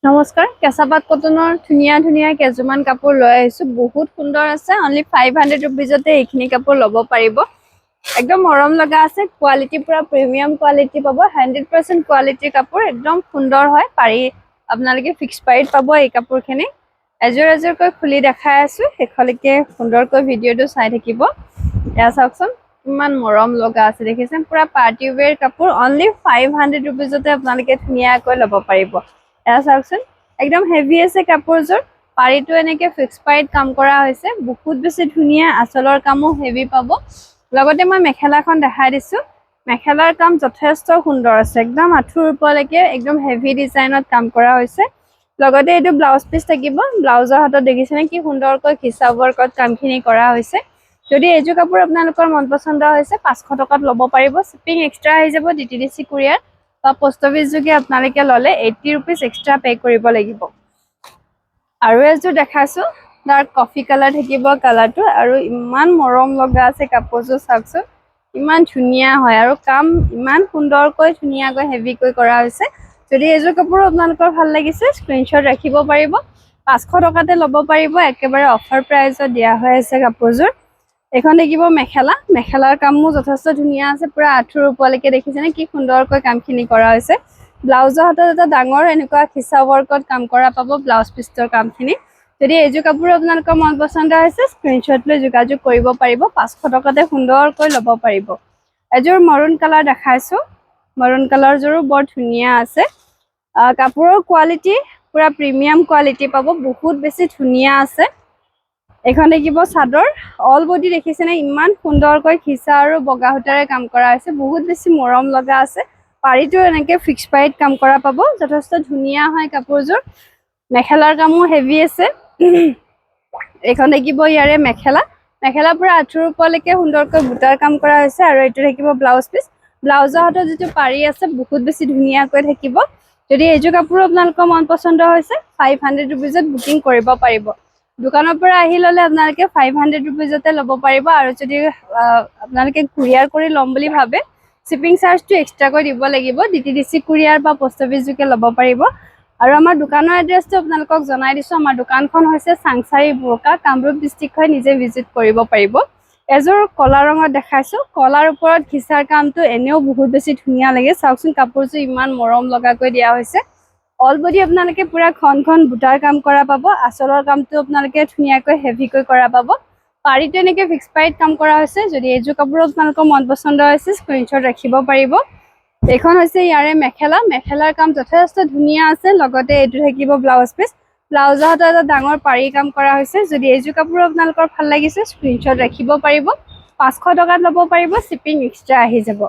নমস্কাৰ কেঁচাপাত কটনৰ ধুনীয়া ধুনীয়া কেজুমান কাপোৰ লৈ আহিছো বহুত সুন্দৰ আছে অনলি 500 ৰুপিজতে এইখিনি কাপোৰ ল'ব পাৰিব একদম মৰম লগা আছে কোৱালিটি পুৰা প্ৰিমিয়াম কোৱালিটি পাব 100% কোৱালিটিৰ কাপোৰ একদম সুন্দৰ হয় পাৰি আপোনালোকে ফিক্স প্ৰাইস পাব এই কাপোৰখিনি এজোৰ এজোৰকৈ খুলি দেখাই আছো শেষলৈকে সুন্দৰকৈ ভিডিঅটো চাই থাকিব এয়া চাওকচোন ইমান মৰম লগা আছে দেখিছেন পুৰা পাৰ্টি ওৱেৰ কাপোৰ অনলি 500 ৰুপিজতে আপোনালোকে ধুনীয়াকৈ ল'ব পাৰিব এয়া চাওকচোন একদম হেভি আছে কাপোৰযোৰ পাৰিটো এনেকে ফিক্স প্ৰাইস কাম কৰা হৈছে বহুত বেছি ধুনীয়া আচলৰ কামো হেভি পাব লগতে মই মেখেলাখন দেখাই দিছো মেখেলাৰ কাম যথেষ্ট সুন্দৰ আছে একদম আঁঠুৰ ওপৰলৈকে একদম হেভি ডিজাইনত কাম কৰা হৈছে লগতে এইটো ব্লাউজ পিস থাকিব ব্লাউজৰ হাতত দেখিছেনে কি সুন্দৰকৈ খিচা ৱৰ্কত কামখিনি কৰা হৈছে যদি এইযোৰ কাপোৰ আপোনালোকৰ মন পছন্দ হৈছে 500 টকাত ল'ব পাৰিব শিপিং এক্সট্ৰা আহি যাব ডিটিডিসি কুৰিয়াৰ বা পোষ্ট অফিস যোগে আপোনালোকে ললে 80 रुपीस এক্সট্ৰা পে কৰিব লাগিব আৰু এজোৰ দেখাইছো ডাৰ্ক কফি কালাৰ থাকিব কালাৰটো আৰু ইমান মৰম লগা আছে কাপোৰযোৰ চাওকচোন ইমান ধুনীয়া হয় আৰু কাম ইমান সুন্দৰকৈ ধুনীয়াকৈ হেভিকৈ কৰা হৈছে যদি এজোৰ কাপোৰ আপোনালোকৰ ভাল লাগিছে স্ক্ৰিনশ্বট ৰাখিব পাৰিব 500 টকাতে ল'ব পাৰিব একেবাৰে অফাৰ প্ৰাইসত দিয়া হৈ আছে কাপোৰযোৰ এখন দেখিব মেখেলাৰ কামও যথেষ্ট ধুনীয়া আছে পুৰা আঁঠুৰ ওপৰলৈকে দেখিছেনে কি সুন্দৰকৈ কামখিনি কৰা হৈছে ব্লাউজৰ হাতত এটা ডাঙৰ এনেকুৱা খিচা ৱৰ্কত কাম কৰা পাব ব্লাউজ পিছৰ কামখিনি যদি এইযোৰ কাপোৰ আপোনালোকৰ মন পছন্দ হৈছে স্ক্ৰিনশ্বট লৈ যোগাযোগ কৰিব পাৰিব 500 টকাতে সুন্দৰকৈ ল'ব পাৰিব এযোৰ মৰুন কালাৰ দেখাইছো মৰুন কালাৰযোৰো বৰ ধুনীয়া আছে কাপোৰৰ কোৱালিটি পুৰা প্ৰিমিয়াম কোৱালিটি পাব বহুত বেছি ধুনীয়া আছে এখন দেখিব চাদৰ অল বডি দেখিছেনে ইমান সুন্দৰকৈ খিচা আৰু বগা সূতাৰে কাম কৰা হৈছে বহুত বেছি মৰম লগা আছে পাৰিটো এনেকে ফিক্স প্ৰাইস কাম কৰা পাব যথেষ্ট ধুনীয়া হয় কাপোৰযোৰ মেখেলাৰ কামো হেভি আছে এখন দেখিব ইয়াৰে মেখেলা পুৰা আঁঠুৰ ওপৰলৈকে সুন্দৰকৈ বুটাৰ কাম কৰা হৈছে আৰু এইটো থাকিব ব্লাউজ পিস ব্লাউজৰ হাতত যিটো পাৰি আছে বহুত বেছি ধুনীয়াকৈ থাকিব যদি এইযোৰ কাপোৰ আপোনালোকৰ মন পছন্দ হৈছে 500 ৰুপিজত বুকিং কৰিব পাৰিব দোকানৰ পৰা আহি ললে আপোনালোকে 500 ৰুপিজতে ল'ব পাৰিব আৰু যদি আপোনালোকে কুৰিয়াৰ কৰি ল'ম বুলি ভাবে শিপিং চাৰ্জটো এক্সট্ৰাকৈ দিব লাগিব ডিটিডিসি কুৰিয়াৰ বা পোষ্ট অফিস যোগে ল'ব পাৰিব আৰু আমাৰ দোকানৰ এড্ৰেছটো আপোনালোকক জনাই দিছো আমাৰ দোকানখন হৈছে চাংচাৰী বোৰকা কামৰূপ ডিস্ট্ৰিক্ট হয় নিজে ভিজিট কৰিব পাৰিব এযোৰ কলা ৰঙত দেখাইছো কলাৰ ওপৰত খিচাৰ কামটো এনেও বহুত বেছি ধুনীয়া লাগে চাওকচোন কাপোৰযোৰ ইমান মৰম লগাকৈ দিয়া হৈছে অল বডি আপোনালোকে পুৰা খন বুটাৰ কাম কৰা পাব আচলৰ কামটো আপোনালোকে ধুনীয়াকৈ হেভিকৈ কৰা পাব পাৰিটো এনেকে ফিক্স প্ৰাইস কাম কৰা হৈছে যদি এইযোৰ কাপোৰ আপোনালোকৰ মন পছন্দ হৈছে স্ক্ৰিনশ্বট ৰাখিব পাৰিব এখন হৈছে ইয়াৰে মেখেলাৰ কাম যথেষ্ট ধুনীয়া আছে লগতে এইটো থাকিব ব্লাউজ পিস ব্লাউজৰ হাতত এটা ডাঙৰ পাৰি কাম কৰা হৈছে যদি এইযোৰ কাপোৰ আপোনালোকৰ ভাল লাগিছে স্ক্ৰিনশ্বট ৰাখিব পাৰিব 500 টকাত ল'ব পাৰিব শিপিং এক্সট্ৰা আহি যাব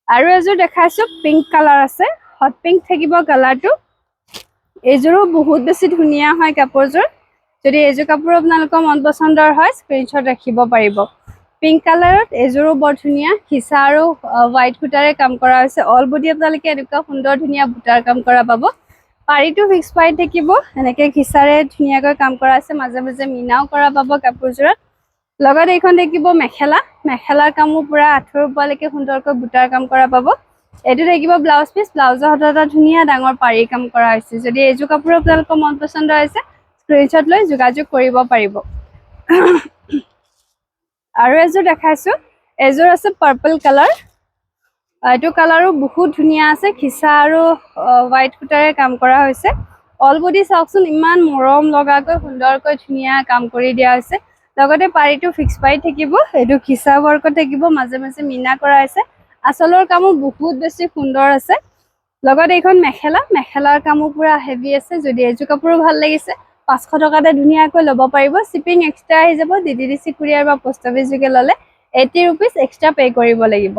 আৰু এযোৰ দেখাইছো পিংক কালাৰ আছে হট পিংক থাকিব কালাৰটো এইযোৰো বহুত বেছি ধুনীয়া হয় কাপোৰযোৰ যদি এইযোৰ কাপোৰ আপোনালোকৰ মন পছন্দৰ হয় স্ক্ৰিনশ্বট ৰাখিব পাৰিব পিংক কালাৰত এযোৰো বৰ ধুনীয়া খিচা আৰু হোৱাইট সূতাৰে কাম কৰা হৈছে অল বডি আপোনালোকে এনেকুৱা সুন্দৰ ধুনীয়া বুটাৰ কাম কৰা পাব পাৰিটো ফিক্স প্ৰাইস থাকিব এনেকে খিচাৰে ধুনীয়াকৈ কাম কৰা আছে মাজে মাজে মিনাও কৰা পাব কাপোৰযোৰত লগতে এইখন দেখিব মেখেলাৰ কামো পুৰা আঁঠুৰ ওপৰলৈকে সুন্দৰকৈ বুটাৰ কাম কৰা পাব এইটো থাকিব ব্লাউজ পিস ব্লাউজৰ হাতত এটা ধুনীয়া ডাঙৰ পাৰি কাম কৰা হৈছে যদি এইযোৰ কাপোৰ আপোনালোকৰ মন পছন্দ হৈছে স্ক্ৰিনশ্বট লৈ যোগাযোগ কৰিব পাৰিব আৰু এযোৰ দেখাইছো এযোৰ আছে পাৰ্পল কালাৰ এইটো কালাৰো বহুত ধুনীয়া আছে খিচা আৰু হোৱাইট সূতাৰে কাম কৰা হৈছে অল বডি চাওকচোন ইমান মৰম লগাকৈ সুন্দৰকৈ ধুনীয়া কাম কৰি দিয়া হৈছে লগতে পাৰিটো ফিক্স প্ৰাইস থাকিব এইটো খিচা ৱৰ্কত থাকিব মাজে মাজে মিনা কৰা হৈছে আচলৰ কামো বহুত বেছি সুন্দৰ আছে লগতে এইখন মেখেলাৰ কামো পুৰা হেভি আছে যদি এইযোৰ কাপোৰো ভাল লাগিছে 500 টকাতে ধুনীয়াকৈ ল'ব পাৰিব শিপিং এক্সট্ৰা আহি যাব ডিটিডিসি কুৰিয়াৰ বা পোষ্ট অফিস যোগে ললে 80 रुपीस এক্সট্ৰা পে কৰিব লাগিব